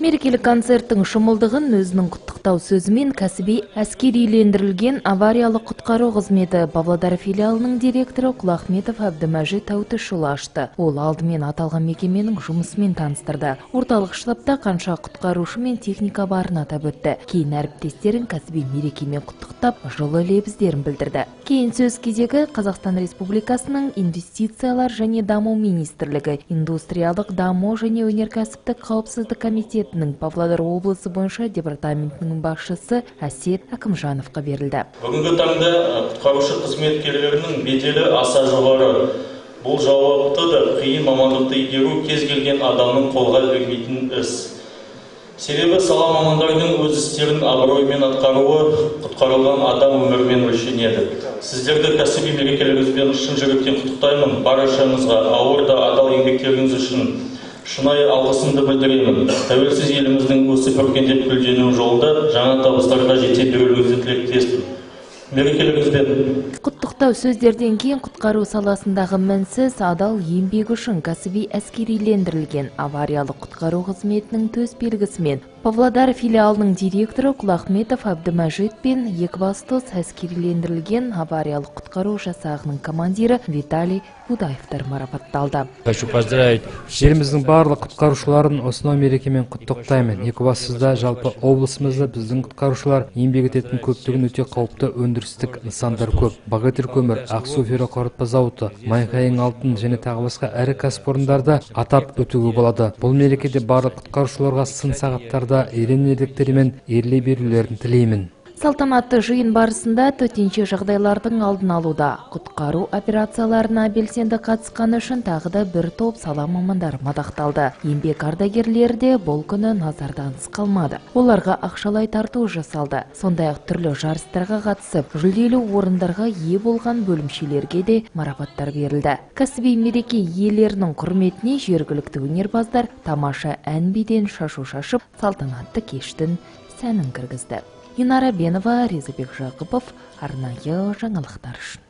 Мерекелік концерттің шымылдығын өзінің құттықтау сөзімен кәсіби әскерилендірілген авариялық құтқару қызметі Павлодар филиалының директоры Құлахметов Әбдімәжит Тәутішұлы ашты. Ол алдымен аталған мекеменің жұмысымен таныстырды. Орталық штабта қанша құтқарушы мен техника барын атап өтті. Кейін әріптестерін кәсіби мерекемен құттықтап, жылы лебіздерін білдірді. Кейін сөз кезегі Қазақстан Республикасының инвестициялар және даму министрлігі, индустриялық даму және өнеркәсіптік қауіпсіздік комитетінің Павлодар облысы бойынша департаментінің басшысы Әсет Әкімжановқа берілді. Бүгінгі таңда құтқарушы қызметкерлерінің беделі аса жоғары. Бұл жауапты да қиын мамандықты игеру кез келген адамның қолға бермейтін іс. Себебі сала мамандардың өз істерін абыроймен атқаруы құтқарылған адам өмірмен өлшенеді. Сіздерді кәсіби мерекелеріңізбен шын жүректен құттықтаймын. Баршаңызға ауыр да адал еңбектеріңіз үшін шынайы алғысымды білдіремін. Тәуелсіз еліміздің өсіп өркендеп гүлдену жолында жаңа табыстарға жете беруіңізді тілектеспін. Мерекелеріңізбен. Құттықтау сөздерден кейін құтқару саласындағы мінсіз адал еңбек үшін кәсіби әскерилендірілген авариялық құтқару қызметінің төс белгісімен Павлодар филиалының директоры Құлахметов Әбдімәжит пен Екібастұз әскерилендірілген авариялық құтқару жасағының командирі Виталий Будаевтар марапатталды. Хочу поздравить жеріміздің барлық құтқарушыларын осынау мерекемен құттықтаймын. Екібастұзда жалпы облысымызда біздің құтқарушылар еңбек ететін көптеген өте қауіпті өндірістік нысандар көп. Богатырь көмір, Ақсу ферроқорытпа зауыты, Майқайың алтын және тағы басқа ірі кәсіпорындарда атап өтуге болады. Бұл мерекеде барлық құтқарушыларға сын сағаттарда ерен ерліктерімен ерлей берулерін тілеймін. Салтанатты жиын барысында төтенше жағдайлардың алдын алуда, құтқару операцияларына белсенді қатысқаны үшін тағы да бір топ сала мамандар мадақталды. Еңбек ардагерлері де бұл күні назардан тыс қалмады. Оларға ақшалай тарту жасалды. Сондай-ақ түрлі жарыстарға қатысып, жүлделі орындарға ие болған бөлімшелерге де марапаттар берілді. Кәсіби мереке иелерінің құрметіне жергілікті өнерпаздар тамаша ән-биден шашу шашып, салтанатты кештің сәнін кіргізді. Инара Бенова, Резабек Жақыпов, арнайы жаңалықтар үшін.